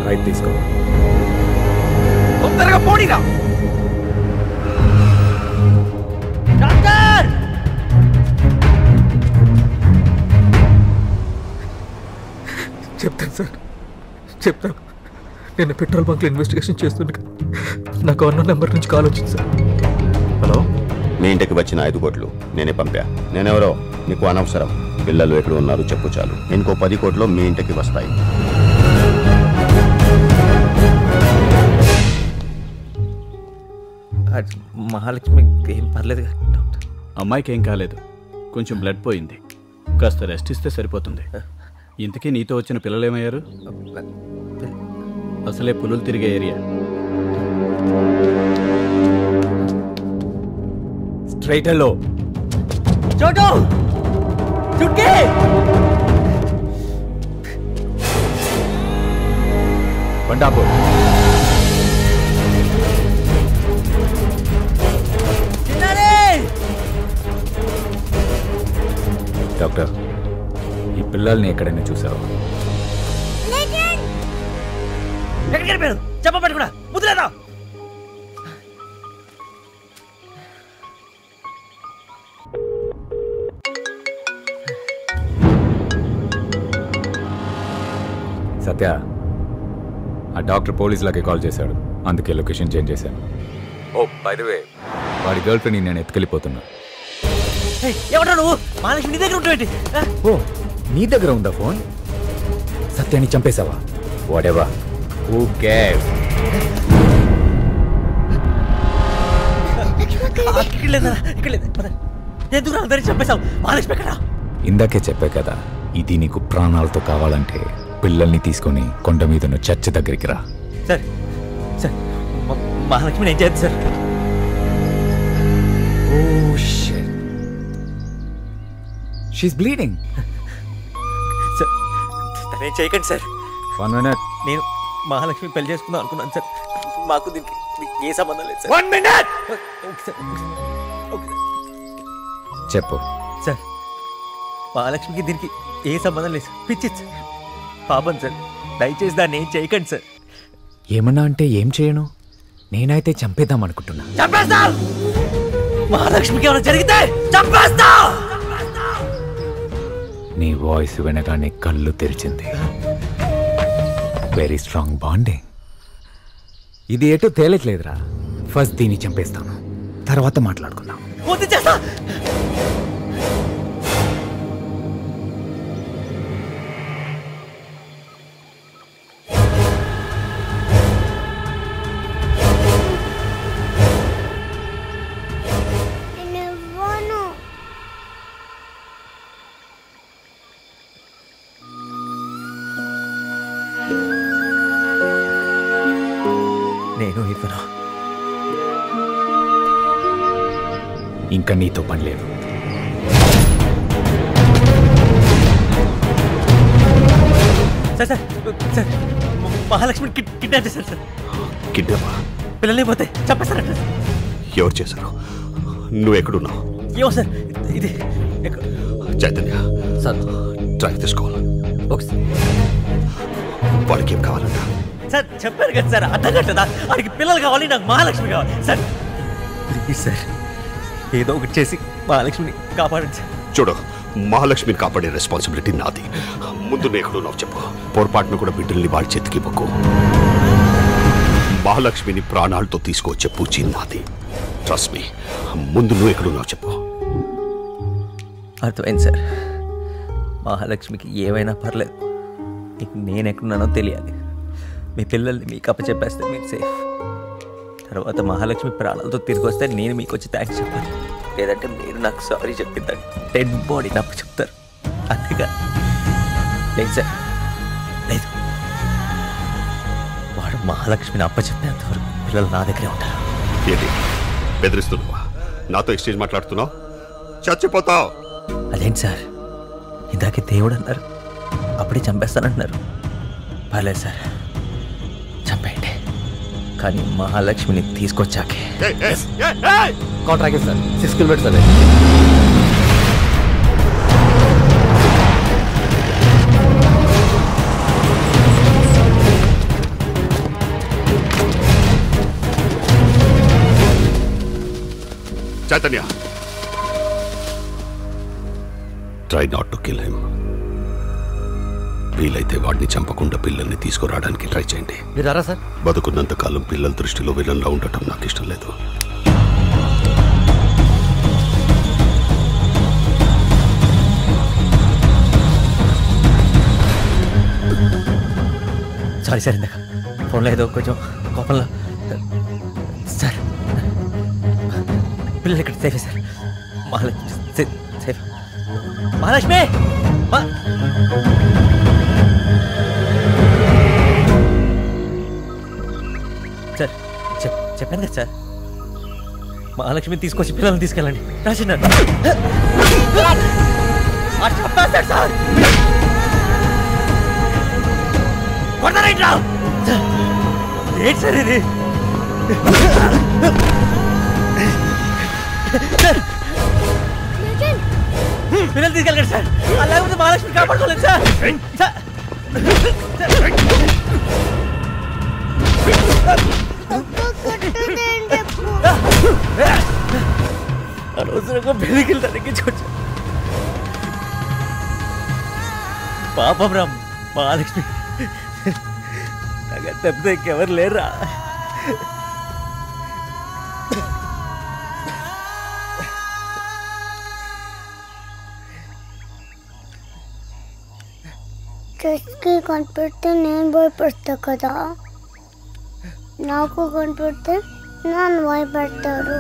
రైట్ తీసుకో. తొందరగా పోనీరా. డాక్టర్ చెప్తాను సార్, చెప్తాను. నేను పెట్రోల్ బంక్లో ఇన్వెస్టిగేషన్ చేస్తుండగా నాకు అన్న నెంబర్ నుంచి కాల్ వచ్చింది సార్. హలో, మీ ఇంటికి వచ్చిన 5 కోట్లు నేనే పంపా. నేనెవరో నీకు అనవసరం. పిల్లలు ఎక్కడ ఉన్నారు చెప్పు చాలు. ఇంకో 10 కోట్లు మీ ఇంటికి వస్తాయి. మహాలక్ష్మికి ఏం పర్లేదు డాక్టర్. అమ్మాయికి ఏం కాలేదు, కొంచెం బ్లడ్ పోయింది. కాస్త రెస్ట్ ఇస్తే సరిపోతుంది. ఇంతకీ నీతో వచ్చిన పిల్లలు ఏమయ్యారు? అసలే పులులు తిరిగే ఏరియా. Straight hello. చోటు చుట్కీ బండాపూర్. డాక్టర్, ఈ పిల్లల్ని ఎక్కడైనా చూసావా? ఎక్కడికి వెళ్ళిపోయారు? చెప్పబట్టి కూడా ముద్దులేదా? సత్య, ఆ డాక్టర్ పోలీసులకి కాల్ చేశాడు, అందుకే లొకేషన్ చేంజ్ చేశాను. ఓ బై ది వే, వాడి గర్ల్ ఫ్రెండ్ని నేను ఎత్తుకెళ్ళిపోతున్నా. ఎవడా నువ్వు? మహాలక్ష్మి నీ దగ్గర ఉంటావేంటి? ఓ, నీ దగ్గర ఉందా ఫోన్? సత్యాన్ని చంపేశావా? Whatever, who cares? ఎందుకు అందరినీ చంపేశావు? మహాలక్ష్మి ఎక్కడా? ఇందాకే చెప్పే కదా, ఇది నీకు ప్రాణాలతో కావాలంటే పిల్లల్ని తీసుకొని కొండ మీద ఉన్న చర్చ్ దగ్గరికి రా. సార్ సార్ మహాలక్ష్మి ఏం చేద్దాం sir? Oh shit, she's bleeding. Sir తనేం చేయకండి సార్. 1 minute. నేను మహాలక్ష్మి పెళ్లి చేసుకుందాం అనుకున్నాను సార్. మాకు దీనికి ఏ సంబంధం లేదు సార్. 1 minute. చెప్పు సార్ మహాలక్ష్మికి దీనికి ఏ సంబంధం లేదు సార్. పిచ్చి సార్, పాపం సార్, దయచేసి దాన్ని ఏం చేయకండి సార్. ఏమన్నా అంటే ఏం చేయను? నేనైతే చంపేద్దాం అనుకుంటున్నా. చంపేస్తా! మహాలక్ష్మికి ఏమైనా జరిగితే చంపేస్తా! నీ వాయిస్ వినగానే కళ్ళు తెరిచింది. Very strong bonding. ఇది ఎటో తేలట్లేదురా. ఫస్ట్ దీన్ని చంపేస్తాను, తర్వాత మాట్లాడుకుందాం. వద్దు చేస్తా. నేను ఇవ్వను. ఇంకా నీతో పని లేదు. Sir sir sir Mahalakshmi kidnap చేశారు సార్. కిడ్నాపా? పిల్లలే పోతే చంపేస్తారంట. ఎవరు చేశారు? నువ్వు ఎక్కడున్నావు? ఏమో సార్, ఇది చైతన్య సార్ ట్రాక్ తీసుకోవాలి. వాడికి ఏం కావాలన్నా? సార్ చెప్పారు కదా సార్, అర్థం కట్టదా? వాడికి పిల్లలు కావాలి, నాకు మహాలక్ష్మి కావాలి సార్. ప్లీజ్ సార్, ఏదో ఒకటి చేసి మహాలక్ష్మిని కాపాడండి సార్. చూడు, మహాలక్ష్మిని కాపాడే రెస్పాన్సిబిలిటీ నాది. ముందు నువ్వు ఎక్కడున్నావు చెప్పు. పొరపాటును కూడా బిడ్డల్ని వాళ్ళ చేతికి ఇవ్వకు. మహాలక్ష్మిని ప్రాణాలతో తీసుకొచ్చే పూచి నాది. Trust me. ముందు నువ్వు ఎక్కడున్నావు చెప్పు. అర్థమైంది సార్. మహాలక్ష్మికి ఏమైనా పర్లేదు, నీకు నేను ఎక్కడున్నానో తెలియాలి. మీ పిల్లల్ని మీకు అప్పచెప్పేస్తే మీరు సేఫ్. తర్వాత మహాలక్ష్మి ప్రాణాలతో తిరిగి వస్తే నేను మీకు వచ్చి థ్యాంక్స్ చెప్పాలి. లేదంటే మీరు నాకు సారీ చెప్పిందండి డెడ్ బాడీని అప్పు చెప్తారు. అంతేగా? లేదు సార్, లేదు. వాడు మహాలక్ష్మిని అప్పచెప్పేంత వరకు పిల్లలు నా దగ్గరే ఉంటారు. ఏంటి బెదిరిస్తున్నావా? నాతో ఎక్స్చేంజ్ మాట్లాడుతున్నావు? చచ్చిపోతావు. అదేంటి సార్, ఇందాకే దేవుడు అన్నారు, అప్పుడే చంపేస్తానంటున్నారు. పర్లేదు సార్, చంపేయండి. కానీ మహాలక్ష్మిని తీసుకొచ్చాకే. కాంట్రాక్ట్ సార్ 6 కిలోమీటర్స్ అదే. Chaitanya, try not to kill him. వీలైతే వాడిని చంపకుండా పిల్లల్ని తీసుకురావడానికి ట్రై చేయండి. మీరారా సార్? బతుకున్నంత కాలం పిల్లల దృష్టిలో విలన్లా ఉండటం నాకు ఇష్టం లేదు. సారీ సార్, ఇందాక ఫోన్లో ఏదో కొంచెం కోపంలో. సార్ పిల్లలు ఇక్కడ సేఫే సార్. మహాలక్ష్మి సేఫ్. మహాలక్ష్మి సార్ చెప్పాను కదా సార్, మహాలక్ష్మిని తీసుకొచ్చి పిల్లల్ని తీసుకెళ్ళండి. రాసినారు చెప్పేస్తాడు సార్. ఏంటి సార్ ఇది? పిల్లలు తీసుకెళ్ళండి సార్, అలాగే మహాలక్ష్మి కాపాడుకోలేదు సార్. అనవసరంగా పెళ్ళికి తగ్గించుకోవచ్చు. పాపం రామ్, మహాలక్ష్మి నాకు తప్పితే ఇంకెవరు లేరా? చెస్కి కనిపెడితే నేను భయపడతా కదా, నాకు కనిపెడితే నన్ను భయపెడతారు.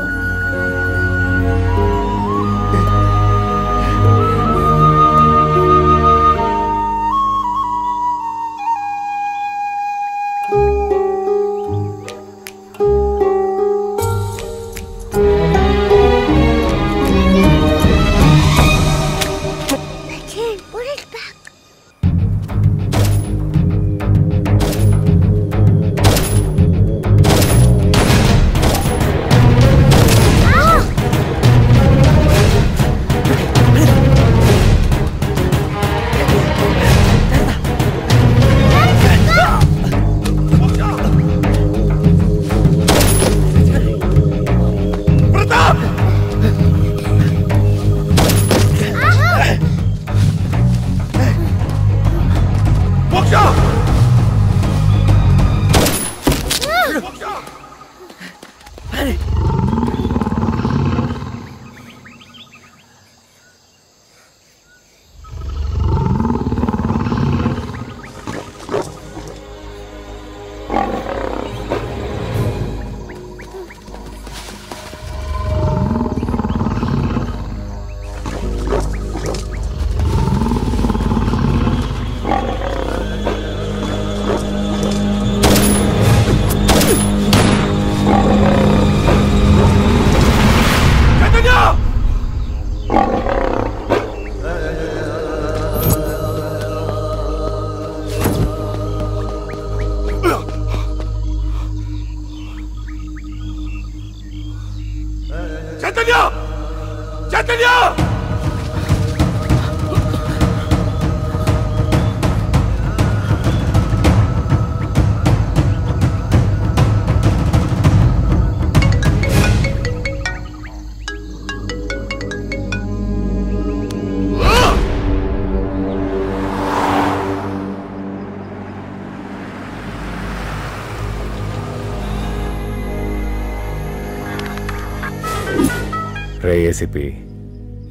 ఏసీపీ,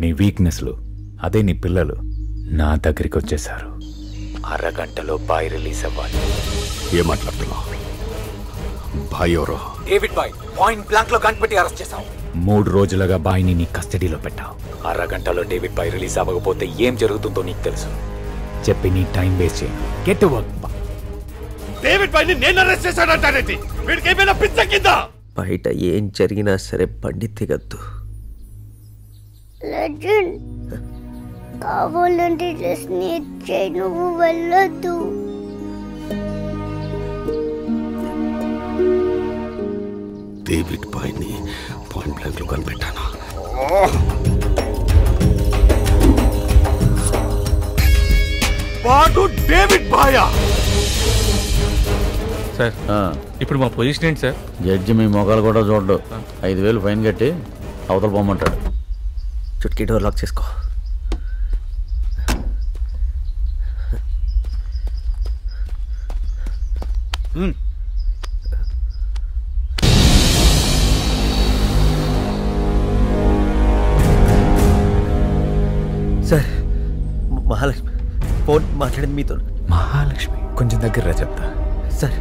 నీ వీక్నెస్లు అదే నీ పిల్లలు నా దగ్గరికి వచ్చేసారు. అరగంటలో బాయ్ రిలీజ్ అవ్వాలి. ఏం మాట్లాడుతున్నావు? బాయ్ ఎవరో? డేవిడ్ బాయ్ పాయింట్ బ్లాంక్ లో గన్ పెట్టి అరెస్ట్ చేశావు. 3 రోజులుగా బాయ్ని నీ కస్టడీలో పెట్టావు. అరగంటలో డేవిడ్ బాయ్ రిలీజ్ అవ్వకపోతే ఏం జరుగుతుందో నీకు తెలుసు. చెప్పి నీ టైం వేస్ట్ చేయి. Get to work. డేవిడ్ బాయ్ని నేను అరెస్ట్ చేశానంటానేంటి? వీడికి ఏమైనా పిచ్చెక్కిందా? బయట ఏం జరిగినా సరే బండి దిగద్దు. లెజెండ్ కావాలంటే జస్ట్ నేర్చేయి, నువ్వు వెళ్ళొద్దు. డేవిడ్ బాయ్ని పాయింట్ బ్లాంక్ లో కనిపెట్టాను. వాడు డేవిడ్ బాయా? సార్ ఇప్పుడు మా పొజిషన్ ఏంటి సార్? జడ్జి మీ మొగాలు కూడా చూడ్డు. 5,000 ఫైన్ కట్టి అవతల పోమంటాడు. చుట్కీ డోర్ లాక్ చేసుకో. సార్, మహాలక్ష్మి ఫోన్ మాట్లాడింది మీతో. మహాలక్ష్మి కొంచెం దగ్గర చెప్తా. సార్,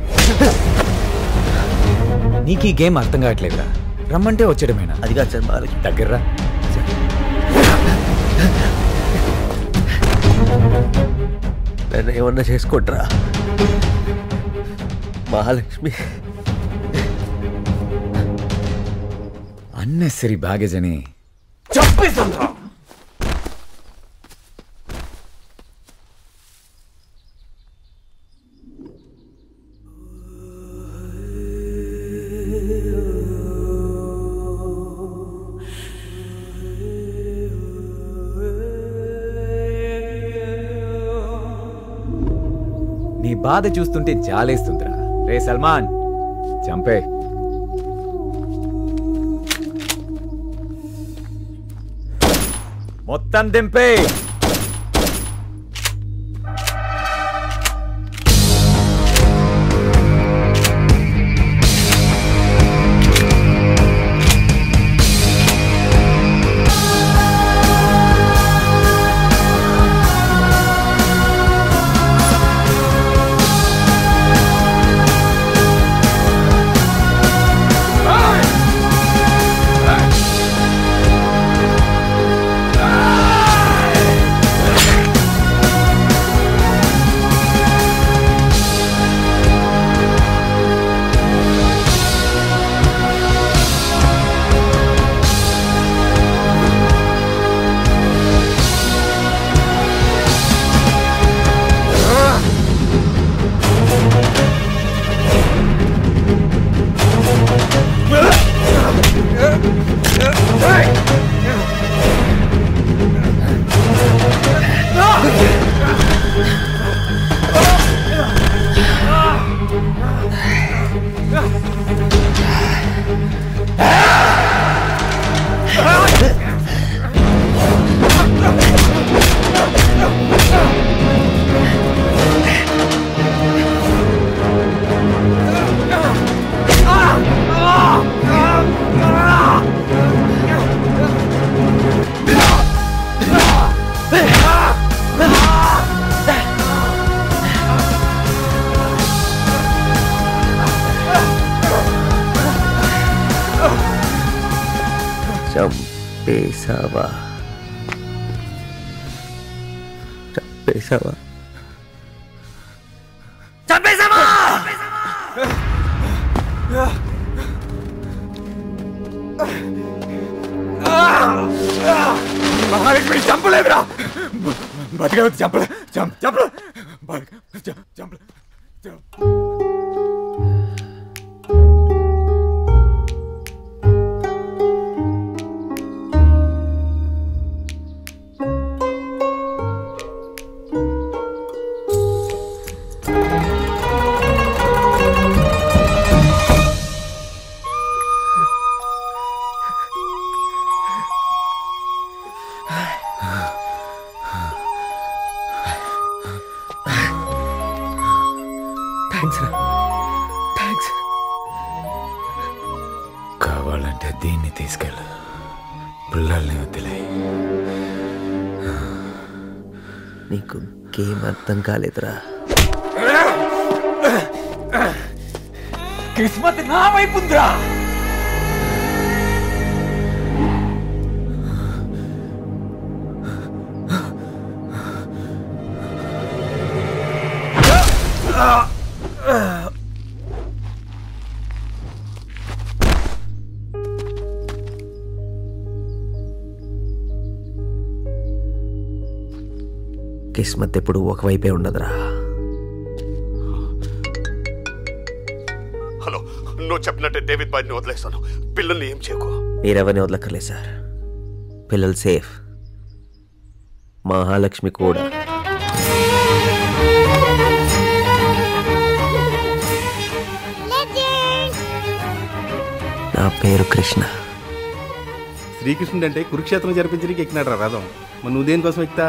నీకు ఈ గేమ్ అర్థం కావట్లేదురా. రమ్మంటే వచ్చేయడమేనా? అది కాదు సార్, మహాలక్ష్మి దగ్గర్రా. నన్ను ఏమన్నా చేసుకుంటారా? మహాలక్ష్మి అన్నెసరీ బ్యాగేజ్ అని చంపేశాను. నీ బాధ చూస్తుంటే జాలేస్తుందిరా. రే సల్మాన్, చంపే. మొత్తం దింపే. చంపేశావా? చంపేశావా? చంపేశావా? మహాలక్ష్మి చంపలేదురా. బతికే చంపలే. చంపలే. చంపలే. కావాలంటే దీన్ని తీసుకెళ్ళు. పిల్లల్ని వదిలే. నీకు గేమ్ అర్థం కాలేదురా. కిస్మత్ నా వైపు ఉందిరా. కిస్మత్ ఎప్పుడు ఒకవైపే ఉండదురా. హలో, నువ్వు చెప్పినట్టే డేవిడ్ బాయ్ని వదిలేస్తాను. పిల్లల్ని ఏం చేయకు. మీరెవరిని వదలక్కర్లేదు సార్. పిల్లలు సేఫ్. మహాలక్ష్మి కూడా. నా పేరు కృష్ణ. శ్రీకృష్ణుడు అంటే కురుక్షేత్రం జరిపించడానికి ఎక్కినాడు రా రథం. మరి నువ్వు దేనికోసం ఎక్కుతా?